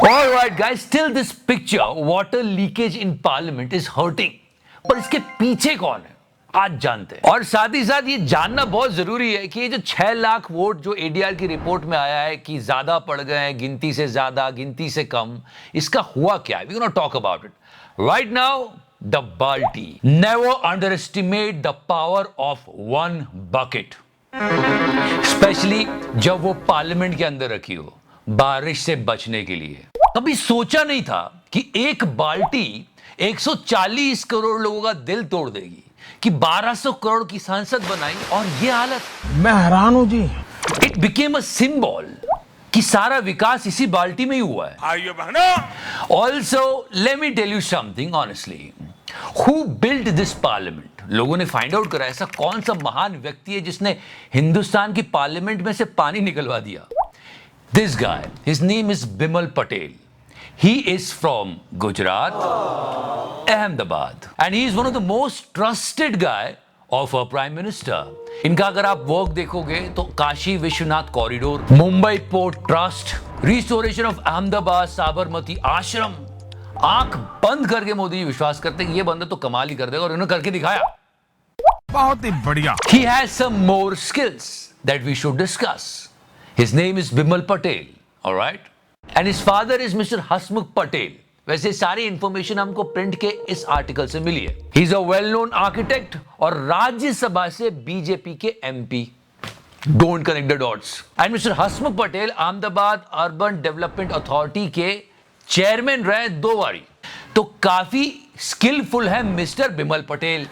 All right, guys, still this picture, water leakage in parliament is hurting. पर इसके पीछे कौन है आज जानते हैं। और साथ ही साथ ये जानना बहुत जरूरी है कि ये जो 6 लाख वोट जो एडीआर की रिपोर्ट में आया है कि ज्यादा पड़ गए हैं, गिनती से ज्यादा, गिनती से कम, इसका हुआ क्या है? We gonna talk about it right now. The balti. Never underestimate the power of one bucket, specially जब वो पार्लियामेंट के अंदर रखी हो बारिश से बचने के लिए। कभी सोचा नहीं था कि एक बाल्टी 140 करोड़ लोगों का दिल तोड़ देगी, कि 1200 करोड़ की संसद बनाई और ये हालत। मैं हैरान हूं जी। इट बिकेम अ सिंबल कि सारा विकास इसी बाल्टी में ही हुआ है। भाइयों बहनों, also let me tell you something honestly, who built this parliament? लोगों ने फाइंड आउट करा ऐसा कौन सा महान व्यक्ति है जिसने हिंदुस्तान की पार्लियामेंट में से पानी निकलवा दिया। This guy, his name is Bimal Patel. He is from Gujarat, Ahmedabad, and he is one of the most trusted guy of our Prime Minister. इनका अगर आप वर्क देखोगे तो Kashi Vishwanath corridor, Mumbai port trust, restoration of Ahmedabad Sabarmati आश्रम, आंख बंद करके मोदी जी विश्वास करते हैं कि ये बंदा तो कमाल ही कर देगा, और इन्होंने करके दिखाया। बहुत ही बढ़िया। He has some more skills that we should discuss. His name is Bimal Patel, all right? And his father is Mr. Hasmukh Patel. वैसे सारी इंफॉर्मेशन हमको प्रिंट के इस आर्टिकल से मिली है। He is a well-known architect और राज्यसभा से BJP के MP. Don't connect the dots. And Mr. Hasmukh Patel Ahmedabad urban development authority के चेयरमैन रहे 2 बारी, तो काफी स्किलफुल है मिस्टर बिमल पटेल।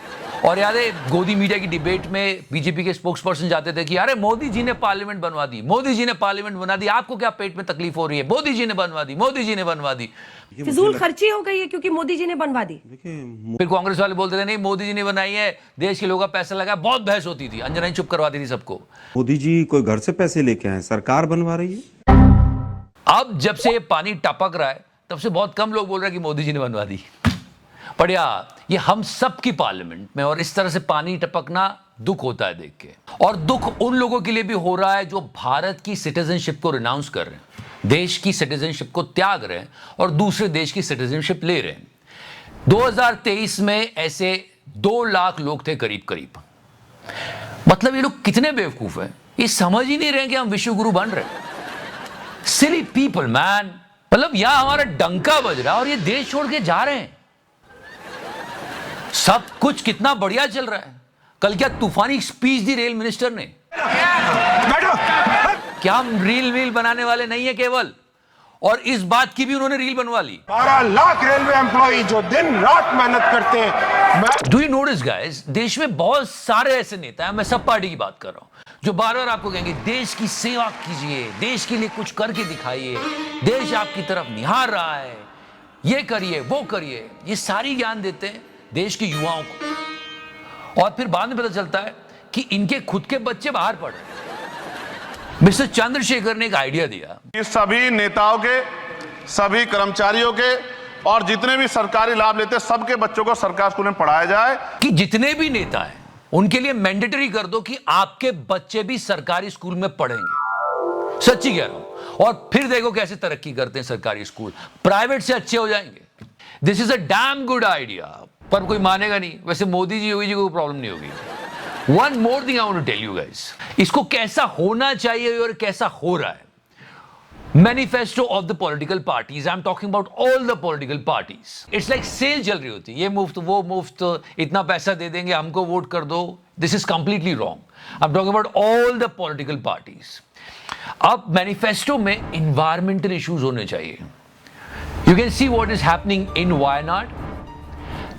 और याद है गोदी मीडिया की डिबेट में बीजेपी के स्पोक्स पर्सन जाते थे कि अरे मोदी जी ने पार्लियामेंट बनवा दी, मोदी जी ने पार्लियामेंट बना दी, आपको क्या पेट में तकलीफ हो रही है? मोदी जी ने बनवा दी, मोदी जी ने बनवा दी। फिजूल खर्ची हो गई है क्योंकि मोदी जी ने बनवा दी। फिर कांग्रेस वाले बोलते थे नहीं मोदी जी ने बनाई है, देश के लोगों का पैसा लगा। बहुत बहस होती थी, अंजना ही चुप करवाती थी सबको। मोदी जी कोई घर से पैसे लेके आए, सरकार बनवा रही है। अब जब से ये पानी टपक रहा है तब से बहुत कम लोग बोल रहे हैं कि मोदी जी ने बनवा दी। पर ये हम सब की पार्लियामेंट में और इस तरह से पानी टपकना दुख होता है देख के। और दुख उन लोगों के लिए भी हो रहा है जो भारत की सिटीजनशिप को रिनाउंस कर रहे हैं, देश की सिटीजनशिप को त्याग रहे हैं और दूसरे देश की सिटीजनशिप ले रहे हैं। 2023 में ऐसे 2 लाख लोग थे करीब करीब। मतलब ये लोग कितने बेवकूफ हैं, ये समझ ही नहीं रहे कि हम विश्व गुरु बन रहे हैं। सिली पीपल मैन। मतलब यहां हमारा डंका बज रहा है और ये देश छोड़ के जा रहे हैं। सब कुछ कितना बढ़िया चल रहा है। कल क्या तूफानी स्पीच दी रेल मिनिस्टर ने। क्या हम रील बनाने वाले नहीं है केवल, और इस बात की भी उन्होंने रील बनवा ली। 12 लाख रेलवे एम्प्लॉई जो दिन रात मेहनत करते हैं। डू यू नोटिस गाइस, देश में बहुत सारे ऐसे नेता हैं, मैं सब पार्टी की बात कर रहा हूं, जो बार बार आपको कहेंगे देश की सेवा कीजिए, देश के लिए कुछ करके दिखाइए, देश आपकी तरफ निहार रहा है, ये करिए वो करिए। ये सारी ज्ञान देते हैं देश के युवाओं को, और फिर बाद में पता चलता है कि इनके खुद के बच्चे बाहर पढ़ रहे। मिस्टर चंद्रशेखर ने एक आइडिया दिया कि सभी नेताओं के, सभी कर्मचारियों के और जितने भी सरकारी लाभ लेते हैं सबके बच्चों को सरकारी स्कूल में पढ़ाया जाए। कि जितने भी नेता हैं उनके लिए मैंडेटरी कर दो कि आपके बच्चे भी सरकारी स्कूल में पढ़ेंगे। सच्ची कह रहा हूं। और फिर देखो कैसे तरक्की करते हैं सरकारी स्कूल, प्राइवेट से अच्छे हो जाएंगे। This is a damn good idea, पर कोई मानेगा नहीं। वैसे मोदी जी योगी जी को प्रॉब्लम नहीं होगी। One more thing I want to tell you guys, इसको कैसा होना चाहिए और कैसा हो रहा है। Manifesto of the political parties, I am talking about all the political parties. It's like sale चल रही होती है, ये मुफ्त वो मुफ्त, इतना पैसा दे देंगे, हमको वोट कर दो। This is completely wrong. I am talking about all the political parties. अब मैनिफेस्टो में इन्वायरमेंटल इश्यूज होने चाहिए। You can see what is happening in Wayanad.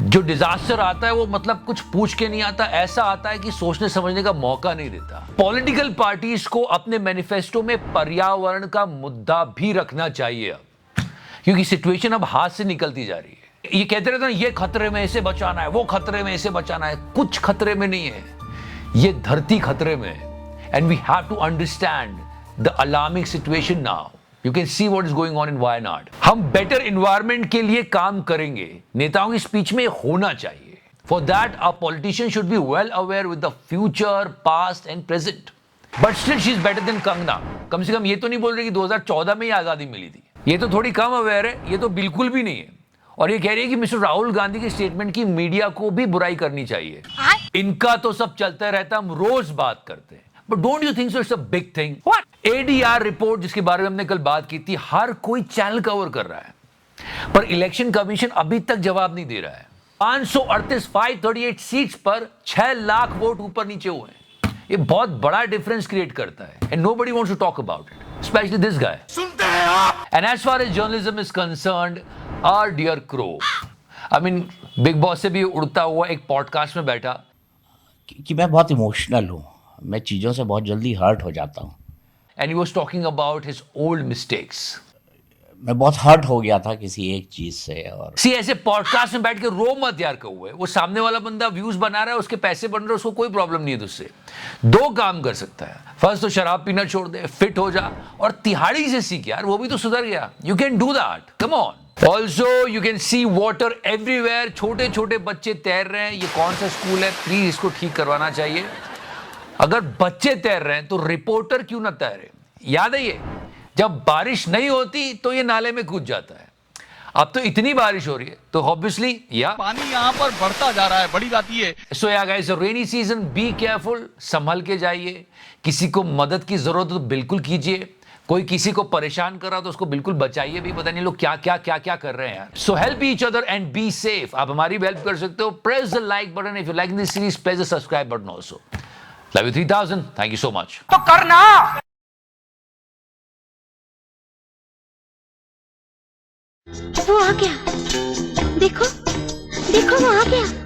जो डिजास्टर आता है वो मतलब कुछ पूछ के नहीं आता, ऐसा आता है कि सोचने समझने का मौका नहीं देता। पॉलिटिकल पार्टीज को अपने मैनिफेस्टो में पर्यावरण का मुद्दा भी रखना चाहिए अब, क्योंकि सिचुएशन अब हाथ से निकलती जा रही है। ये कहते रहते हैं ये खतरे में इसे बचाना है, वो खतरे में इसे बचाना है। कुछ खतरे में नहीं है, ये धरती खतरे में है। And we have to understand the alarming situation now. You can see what is going on in Wayanad. हम बेटर इन्वायरमेंट के लिए काम करेंगे, नेताओं की स्पीच में होना चाहिए। For that, our politicians should be well aware with the future, past and present. But still, she is better than Kangna. कम से कम ये तो नहीं बोल रही कि 2014 में ही आजादी मिली थी। ये तो थोड़ी कम अवेयर है, ये तो बिल्कुल भी नहीं है। और ये कह रही है कि मिस्टर राहुल गांधी के स्टेटमेंट की मीडिया को भी बुराई करनी चाहिए। इनका तो सब चलता रहता, हम रोज बात करते हैं, but don't you think so it's a big thing? What? ADR report जिसके बारे में हमने कल बात की थी, हर कोई चैनल कवर कर रहा है, पर इलेक्शन कमीशन अभी तक जवाब नहीं दे रहा है। 538 सीट्स पर 6 लाख वोट ऊपर नीचे हुए हैं। ये बहुत बड़ा डिफरेंस क्रिएट करता है, and nobody wants to talk about it, specially this guy. सुनते हैं आप? And as far as journalism is concerned, our dear crow, I mean Bigg Boss से भी उड़ता हुआ एक पॉडकास्ट में बैठा कि मैं बहुत इमोशनल हूँ, मैं चीज़ों से बहुत जल्दी हर्ट हो जाता हूँ। And he was talking about his old mistakes. मैं बहुत हर्ट हो गया था किसी एक चीज़ से। और सी ऐसे पॉडकास्ट में बैठ के रो मत यार कहुए, वो सामने वाला बंदा व्यूज बना रहा है, उसके पैसे बन रहे हैं, उसको कोई प्रॉब्लम नहीं है तुझसे। 2 काम कर सकता है, फर्स्ट तो शराब पीना छोड़ दे, फिट हो जा, और तिहाड़ी से सीख यार, वो भी तो सुधर गया। You can do that, come on. Also you can see water everywhere, छोटे छोटे बच्चे तैर रहे हैं। ये कौन सा स्कूल है, प्लीज इसको ठीक करवाना चाहिए। अगर बच्चे तैर रहे हैं तो रिपोर्टर क्यों ना तैरे? याद है ये, जब बारिश नहीं होती तो ये नाले में कूद जाता है। अब तो इतनी बारिश हो रही है तो ऑब्वियसली पानी यहाँ पर बढ़ता जा रहा है, बड़ी बात ये है। So yeah guys, rainy season, be careful, संभल के जाइए। किसी को मदद की जरूरत हो तो बिल्कुल कीजिए। कोई किसी को परेशान कर रहा तो उसको बिल्कुल बचाइए भी। पता नहीं लोग क्या क्या क्या क्या कर रहे हैं यार। So help each other and be safe. आप हमारी भी हेल्प कर सकते हो। Press the like button if you like this series, press the subscribe button also. Love you 3000, thank you so much. तो करना। वो आ गया, देखो देखो वो आ गया।